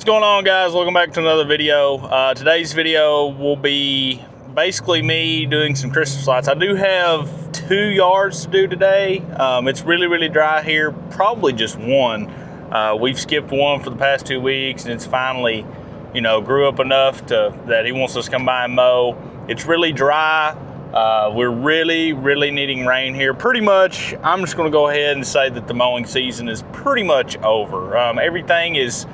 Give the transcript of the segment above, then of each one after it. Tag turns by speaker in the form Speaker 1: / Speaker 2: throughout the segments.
Speaker 1: What's going on, guys? Welcome back to another video. Today's video will be basically me doing some Christmas lights. I do have 2 yards to do today. It's really dry here, probably just one. We've skipped one for the past 2 weeks, and it's finally, grew up enough that he wants us to come by and mow. It's really dry. We're really needing rain here. Pretty much, I'm just going to go ahead and say that the mowing season is pretty much over. Everything is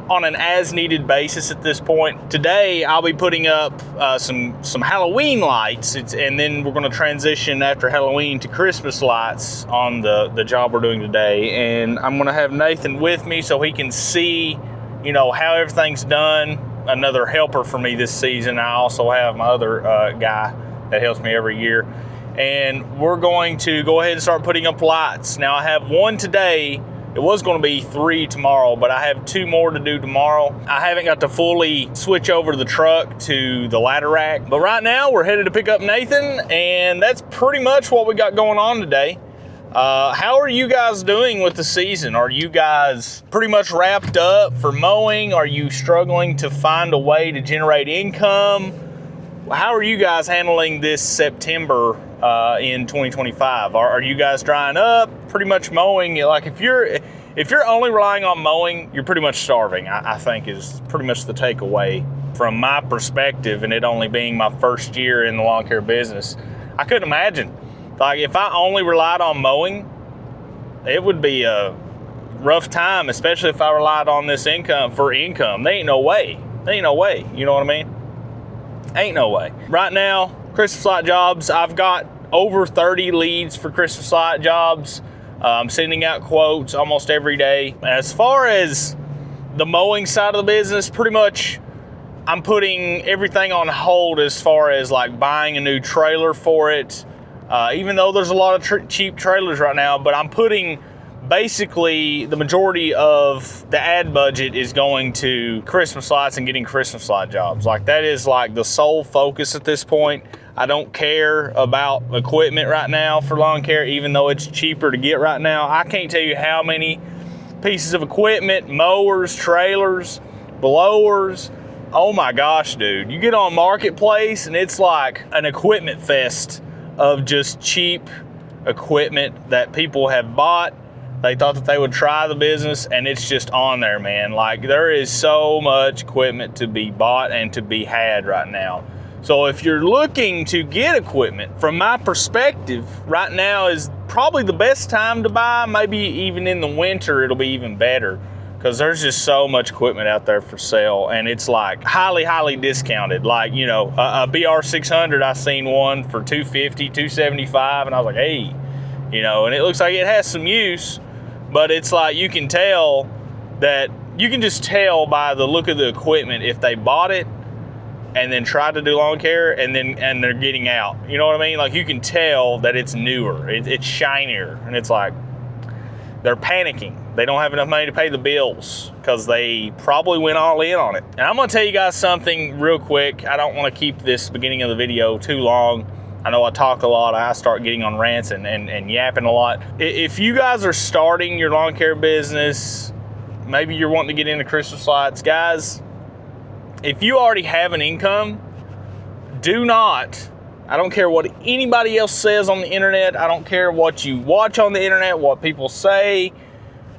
Speaker 1: on an as-needed basis at this point. Today, I'll be putting up some Halloween lights, and then we're going to transition after Halloween to Christmas lights on the job we're doing today. And I'm going to have Nathan with me so he can see, how everything's done. Another helper for me this season. I also have my other guy that helps me every year. And we're going to go ahead and start putting up lights. Now, I have one today. It was going to be 3 tomorrow, but I have 2 more to do tomorrow. I haven't got to fully switch over the truck to the ladder rack. But right now, we're headed to pick up Nathan, and that's pretty much what we got going on today. How are you guys doing with the season? Are you guys pretty much wrapped up for mowing? Are you struggling to find a way to generate income? How are you guys handling this September in 2025? Are you guys drying up? Pretty much mowing? Like if you're only relying on mowing, you're pretty much starving. I think is pretty much the takeaway from my perspective, and it only being my first year in the lawn care business. I couldn't imagine. Like if I only relied on mowing, it would be a rough time, especially if I relied on this income for income. There ain't no way. You know what I mean? Ain't no way. Right now, Christmas light jobs, I've got over 30 leads for Christmas light jobs. I'm sending out quotes almost every day. As far as the mowing side of the business, pretty much I'm putting everything on hold as far as like buying a new trailer for it. Even though there's a lot of cheap trailers right now, but I'm putting basically the majority of the ad budget is going to Christmas lights and getting Christmas light jobs. Like that is like the sole focus at this point. I don't care about equipment right now for lawn care, even though it's cheaper to get right now. I can't tell you how many pieces of equipment, mowers, trailers, blowers. Oh my gosh, dude. You get on Marketplace and it's like an equipment fest of just cheap equipment that people have bought. They thought that they would try the business, and it's just on there, man. Like, there is so much equipment to be bought and to be had right now. So if you're looking to get equipment, from my perspective, right now is probably the best time to buy. Maybe even in the winter, it'll be even better, because there's just so much equipment out there for sale, and it's like highly discounted. Like, a BR600, I seen one for $250, $275, and I was like, hey, and it looks like it has some use. But it's like you can just tell by the look of the equipment if they bought it and then tried to do lawn care and they're getting out. You know what I mean? Like you can tell that it's newer, it's shinier, and it's like they're panicking. They don't have enough money to pay the bills because they probably went all in on it. And I'm gonna tell you guys something real quick. I don't want to keep this beginning of the video too long. I know I talk a lot. I start getting on rants and yapping a lot. If you guys are starting your lawn care business, maybe you're wanting to get into Christmas lights, guys, if you already have an income, do not, I don't care what anybody else says on the internet. I don't care what you watch on the internet, what people say.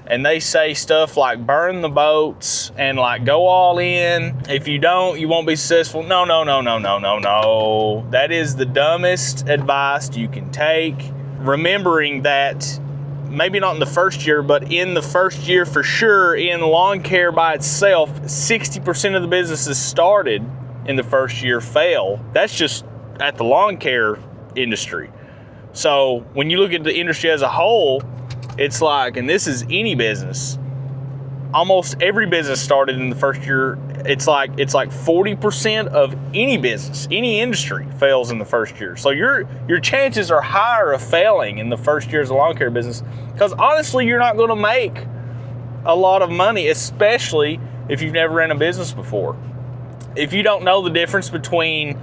Speaker 1: And they say stuff like burn the boats and like go all in. If you don't, you won't be successful. No. That is the dumbest advice you can take. Remembering that maybe not in the first year, but in the first year for sure, in lawn care by itself, 60% of the businesses started in the first year fail. That's just at the lawn care industry. So when you look at the industry as a whole, it's like, and this is any business, almost every business started in the first year. It's like 40% of any business, any industry fails in the first year. So your chances are higher of failing in the first year as a lawn care business, because honestly, you're not going to make a lot of money, especially if you've never ran a business before. if you don't know the difference between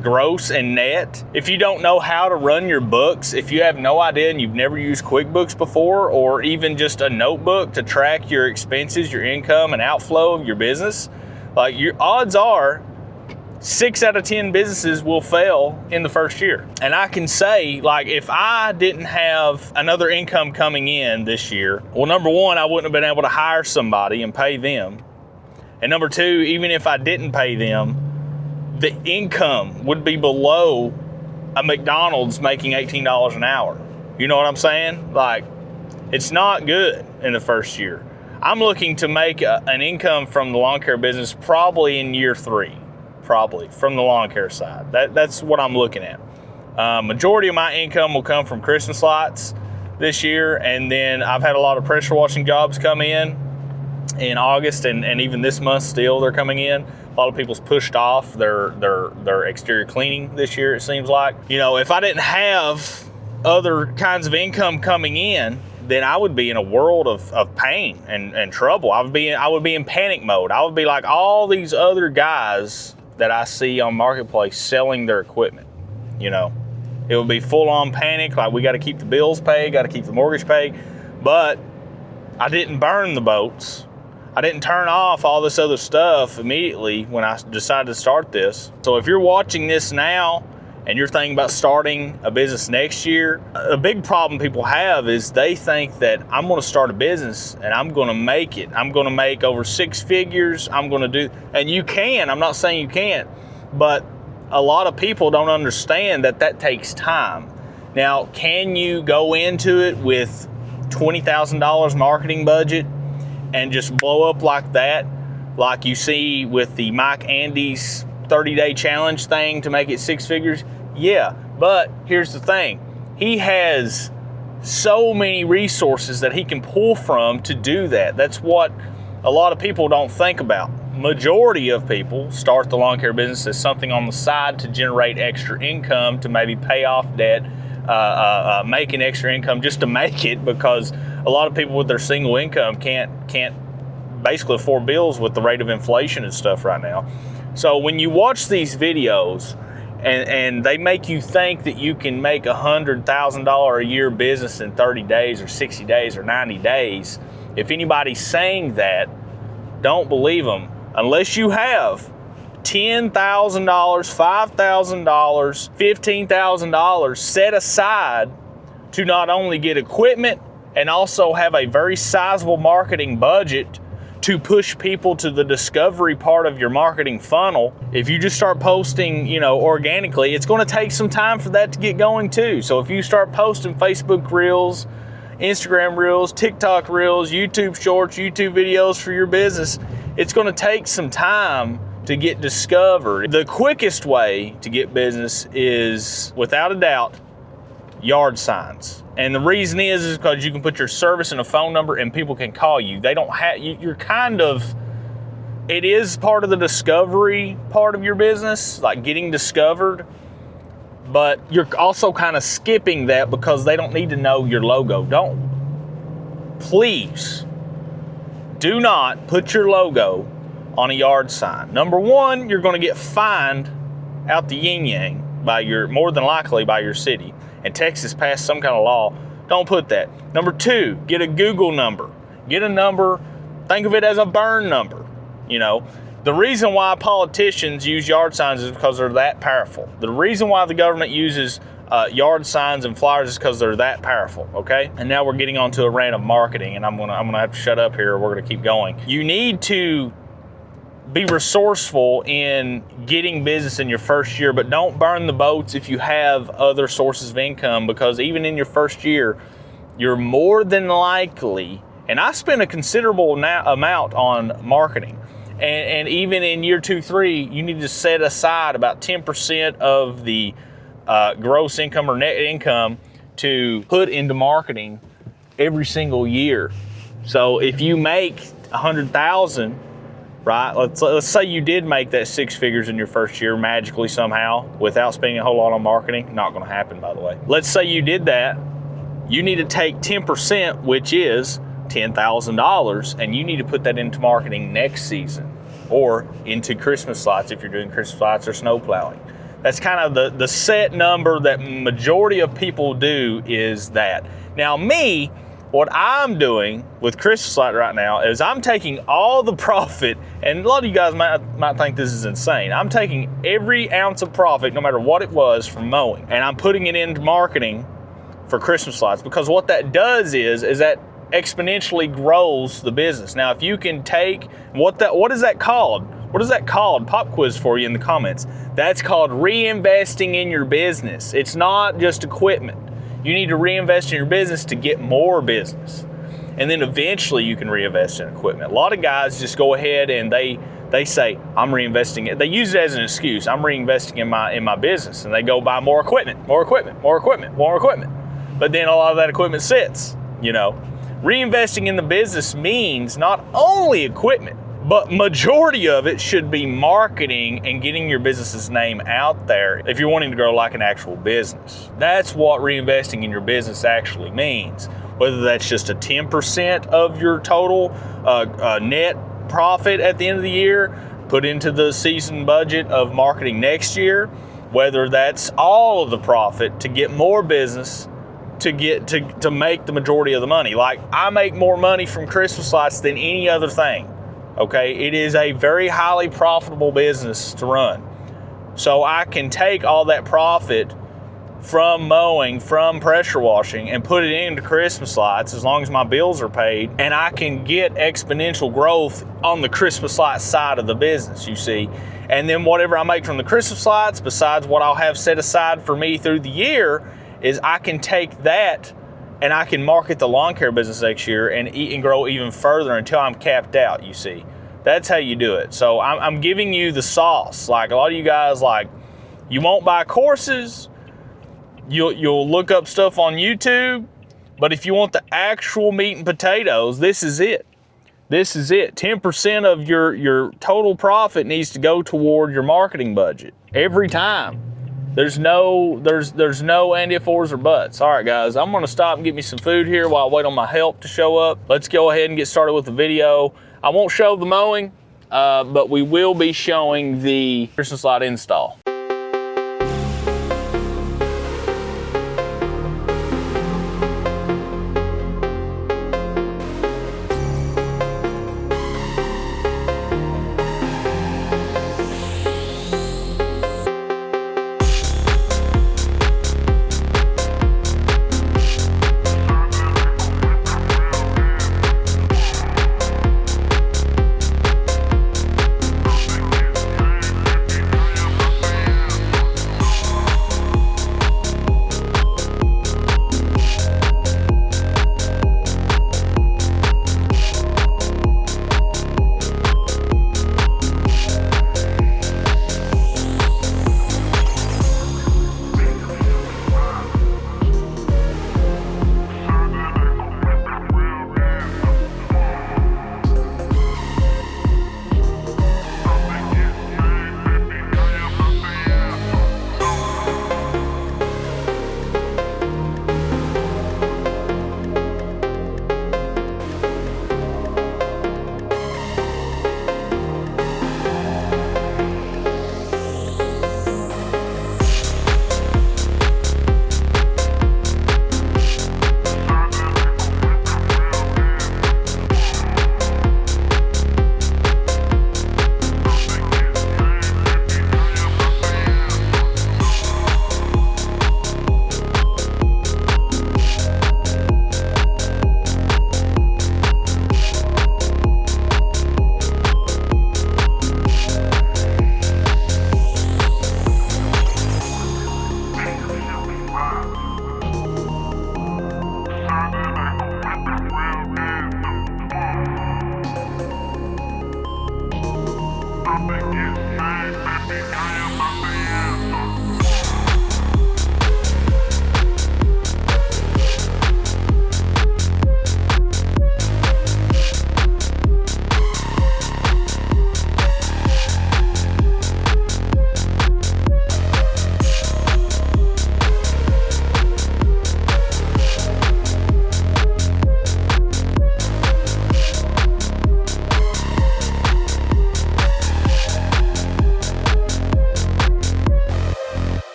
Speaker 1: gross and net, if you don't know how to run your books, if you have no idea and you've never used QuickBooks before, or even just a notebook to track your expenses, your income and outflow of your business, like, your odds are 6 out of 10 businesses will fail in the first year. And I can say, like, if I didn't have another income coming in this year, well, number one, I wouldn't have been able to hire somebody and pay them. And number two, even if I didn't pay them, the income would be below a McDonald's making $18 an hour. You know what I'm saying? Like, it's not good in the first year. I'm looking to make an income from the lawn care business probably in year 3. Probably from the lawn care side. That's what I'm looking at. Majority of my income will come from Christmas lights this year, and then I've had a lot of pressure washing jobs come in August, and even this month still they're coming in. A lot of people's pushed off their exterior cleaning this year, it seems like. You know, if I didn't have other kinds of income coming in, then I would be in a world of pain and trouble. I would be in panic mode. I would be like all these other guys that I see on Marketplace selling their equipment. You know, it would be full on panic, like we got to keep the bills paid, got to keep the mortgage paid. But I didn't burn the boats. I didn't turn off all this other stuff immediately when I decided to start this. So if you're watching this now and you're thinking about starting a business next year, a big problem people have is they think that I'm going to start a business and I'm going to make it. I'm going to make over 6 figures. I'm going to do, and you can, I'm not saying you can't, but a lot of people don't understand that that takes time. Now, can you go into it with $20,000 marketing budget and just blow up like that, like you see with the Mike Andy's 30-day challenge thing to make it 6 figures? Yeah, but here's the thing. He has so many resources that he can pull from to do that. That's what a lot of people don't think about. Majority of people start the lawn care business as something on the side to generate extra income, to maybe pay off debt, making extra income just to make it, because a lot of people with their single income can't basically afford bills with the rate of inflation and stuff right now. So when you watch these videos and they make you think that you can make $100,000 a year business in 30 days or 60 days or 90 days, if anybody's saying that, don't believe them. Unless you have $10,000, $5,000, $15,000 set aside to not only get equipment and also have a very sizable marketing budget to push people to the discovery part of your marketing funnel. If you just start posting, you know, organically, it's going to take some time for that to get going too. So if you start posting Facebook Reels, Instagram Reels, TikTok Reels, YouTube Shorts, YouTube videos for your business, it's going to take some time to get discovered. The quickest way to get business is, without a doubt, yard signs. And the reason is because you can put your service and a phone number and people can call you. They don't have, you're kind of, it is part of the discovery part of your business, like getting discovered, but you're also kind of skipping that because they don't need to know your logo. Please do not put your logo on a yard sign. Number one, you're going to get fined out the yin yang more than likely by your city. And Texas passed some kind of law. Don't put that. Number two, get a Google number. Get a number, think of it as a burn number. You know, the reason why politicians use yard signs is because they're that powerful. The reason why the government uses yard signs and flyers is because they're that powerful, okay? And now we're getting onto a rant of marketing, and I'm gonna have to shut up here or we're gonna keep going. You need to be resourceful in getting business in your first year, but don't burn the boats if you have other sources of income, because even in your first year, you're more than likely, and I spent a considerable amount on marketing, and even in year 2, 3, you need to set aside about 10% of the gross income or net income to put into marketing every single year. So if you make $100,000, right? Let's say you did make that 6 figures in your first year magically somehow without spending a whole lot on marketing. Not going to happen, by the way. Let's say you did that. You need to take 10%, which is $10,000, and you need to put that into marketing next season. or into Christmas lights if you're doing Christmas lights or snow plowing. That's kind of the set number that majority of people do is that. Now me, what I'm doing with Christmas light right now is I'm taking all the profit, and a lot of you guys might think this is insane. I'm taking every ounce of profit, no matter what it was, from mowing, and I'm putting it into marketing for Christmas lights, because what that does is that exponentially grows the business. Now, if you can take what is that called? What is that called? Pop quiz for you in the comments. That's called reinvesting in your business. It's not just equipment. You need to reinvest in your business to get more business. And then eventually you can reinvest in equipment. A lot of guys just go ahead and they say, I'm reinvesting it. They use it as an excuse. I'm reinvesting in my business. And they go buy more equipment. But then a lot of that equipment sits, Reinvesting in the business means not only equipment, but majority of it should be marketing and getting your business's name out there if you're wanting to grow like an actual business. That's what reinvesting in your business actually means. Whether that's just a 10% of your total net profit at the end of the year, put into the season budget of marketing next year, whether that's all of the profit to get more business to make the majority of the money. Like, I make more money from Christmas lights than any other thing. Okay, it is a very highly profitable business to run. So I can take all that profit from mowing, from pressure washing, and put it into Christmas lights as long as my bills are paid, and I can get exponential growth on the Christmas light side of the business, you see. And then whatever I make from the Christmas lights, besides what I'll have set aside for me through the year, is I can take that and I can market the lawn care business next year and grow even further until I'm capped out, you see. That's how you do it. So I'm giving you the sauce. Like, a lot of you guys, you won't buy courses, you'll look up stuff on YouTube, but if you want the actual meat and potatoes, this is it. This is it. 10% of your total profit needs to go toward your marketing budget every time. There's no and if, ors, or buts. All right, guys, I'm gonna stop and get me some food here while I wait on my help to show up. Let's go ahead and get started with the video. I won't show the mowing, but we will be showing the Christmas light install.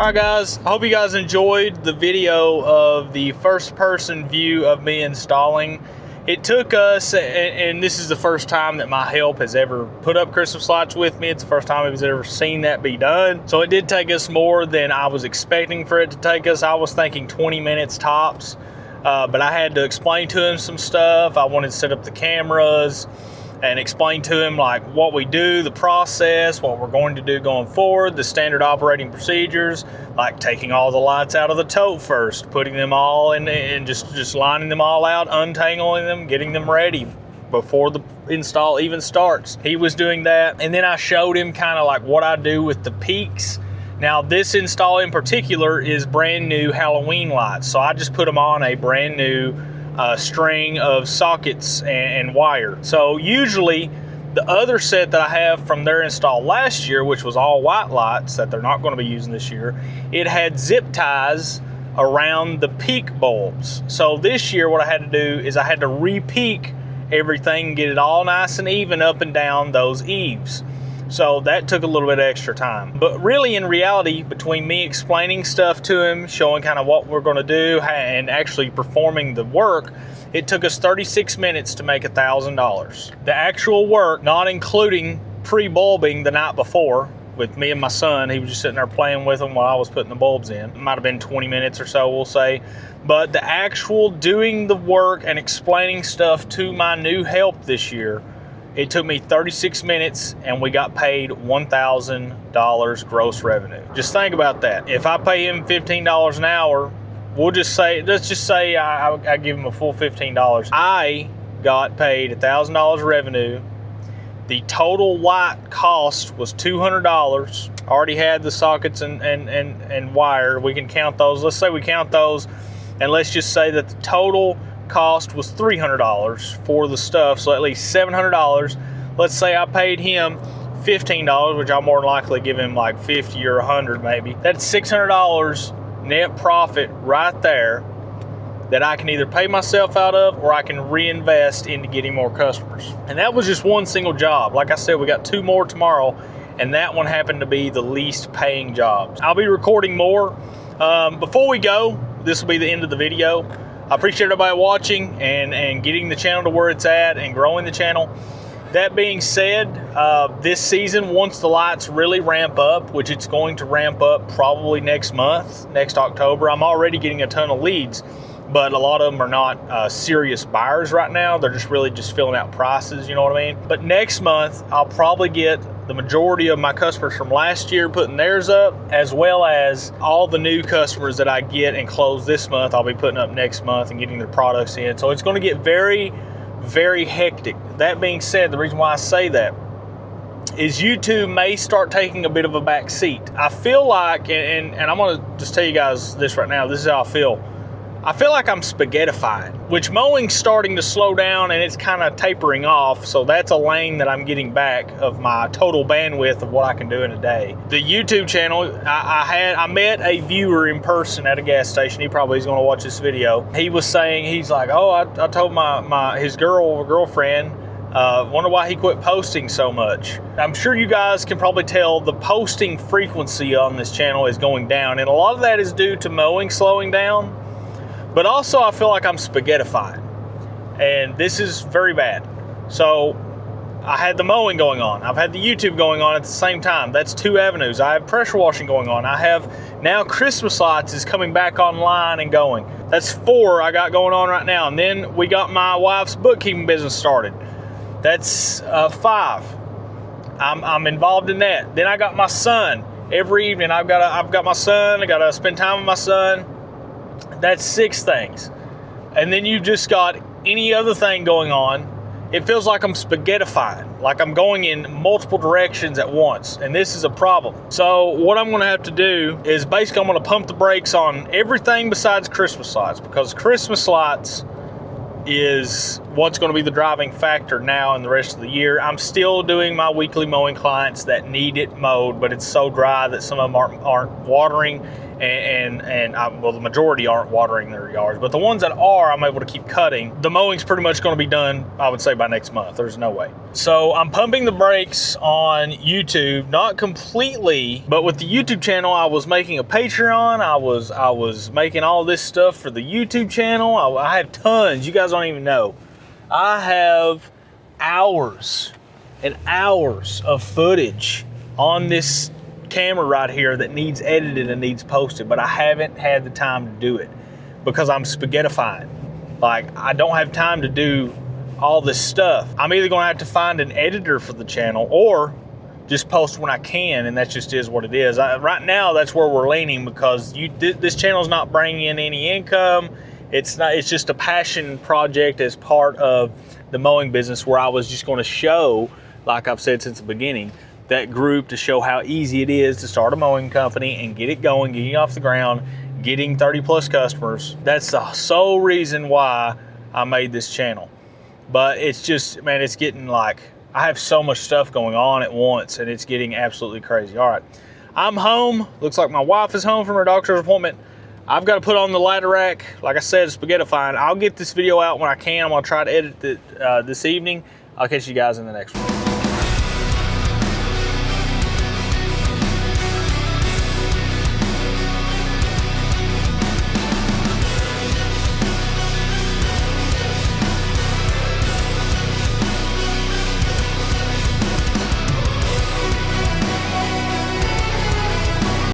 Speaker 1: All right, guys, I hope you guys enjoyed the video of the first person view of me installing. It took us, and this is the first time that my help has ever put up Christmas lights with me. It's the first time he's ever seen that be done. So it did take us more than I was expecting for it to take us. I was thinking 20 minutes tops, but I had to explain to him some stuff. I wanted to set up the cameras and explain to him like what we do, the process, what we're going to do going forward, the standard operating procedures, like taking all the lights out of the tote first, putting them all in and just lining them all out, untangling them, getting them ready before the install even starts. He was doing that, and then I showed him kind of like what I do with the peaks. Now this install in particular is brand new Halloween lights, so I just put them on a brand new string of sockets and wire. So usually the other set that I have from their install last year, which was all white lights that they're not going to be using this year, it had zip ties around the peak bulbs. So this year what I had to do is I had to re-peak everything, get it all nice and even up and down those eaves. So that took a little bit of extra time. But really, in reality, between me explaining stuff to him, showing kind of what we're going to do, and actually performing the work, it took us 36 minutes to make $1,000. The actual work, not including pre-bulbing the night before, with me and my son, he was just sitting there playing with them while I was putting the bulbs in. It might have been 20 minutes or so, we'll say. But the actual doing the work and explaining stuff to my new help this year, it took me 36 minutes and we got paid $1,000 gross revenue. Just think about that. If I pay him $15 an hour, let's just say I give him a full $15. I got paid $1,000 revenue. The total light cost was $200. Already had the sockets and wire. We can count those. Let's say we count those, and let's just say that the total cost was $300 for the stuff, so at least $700. Let's say I paid him $15, which I'll more than likely give him like 50 or 100 maybe. That's $600 net profit right there that I can either pay myself out of or I can reinvest into getting more customers. And that was just one single job. Like I said, we got 2 more tomorrow, and that one happened to be the least paying job. I'll be recording more. Before we go, this will be the end of the video. I appreciate everybody watching and getting the channel to where it's at and growing the channel. That being said, this season, once the lights really ramp up, which it's going to ramp up probably next month, next October, I'm already getting a ton of leads, but a lot of them are not serious buyers right now. They're just really just filling out prices, you know what I mean? But next month, I'll probably get the majority of my customers from last year putting theirs up, as well as all the new customers that I get and close this month, I'll be putting up next month and getting their products in. So it's going to get very, very hectic. That being said, the reason why I say that is YouTube may start taking a bit of a back seat. I feel like, and I'm going to just tell you guys this right now, this is how I feel. I feel like I'm spaghettified, which mowing's starting to slow down and it's kind of tapering off. So that's a lane that I'm getting back of my total bandwidth of what I can do in a day. The YouTube channel, I met a viewer in person at a gas station. He probably is going to watch this video. He was saying, he's like, oh, I told his girlfriend, wonder why he quit posting so much. I'm sure you guys can probably tell the posting frequency on this channel is going down. And a lot of that is due to mowing slowing down. But also I feel like I'm spaghettified, and this is very bad. So I had the mowing going on. I've had the YouTube going on at the same time. That's 2 avenues. I have pressure washing going on. I have now Christmas lights is coming back online and going. That's 4 I got going on right now. And then we got my wife's bookkeeping business started. That's 5. I'm involved in that. Then I got my son. Every evening I've got my son. I got to spend time with my son. That's 6 things. And then you just got any other thing going on. It feels like I'm spaghettified, like I'm going in multiple directions at once, and this is a problem. So what I'm gonna have to do is basically I'm gonna pump the brakes on everything besides Christmas lights, because Christmas lights is what's going to be the driving factor now and the rest of the year. I'm still doing my weekly mowing clients that need it mowed, but it's so dry that some of them aren't watering, well, the majority aren't watering their yards, but the ones that are, I'm able to keep cutting. The mowing's pretty much going to be done, I would say, by next month. There's no way. So I'm pumping the brakes on YouTube, not completely, but with the YouTube channel, I was making a Patreon. I was making all this stuff for the YouTube channel. I have tons. You guys don't even know. I have hours and hours of footage on this camera right here that needs edited and needs posted, but I haven't had the time to do it because I'm spaghettifying. Like, I don't have time to do all this stuff. I'm either gonna have to find an editor for the channel or just post when I can, and that just is what it is. Right now, that's where we're leaning because this channel's not bringing in any income. It's just a passion project as part of the mowing business where I was just gonna show, like I've said since the beginning, that group to show how easy it is to start a mowing company and get it going, getting off the ground, getting 30 plus customers. That's the sole reason why I made this channel. But it's just, man, it's getting like, I have so much stuff going on at once and it's getting absolutely crazy. All right, I'm home. Looks like my wife is home from her doctor's appointment. I've got to put on the ladder rack. Like I said, spaghettifying. I'll get this video out when I can. I'm gonna try to edit it this evening. I'll catch you guys in the next one.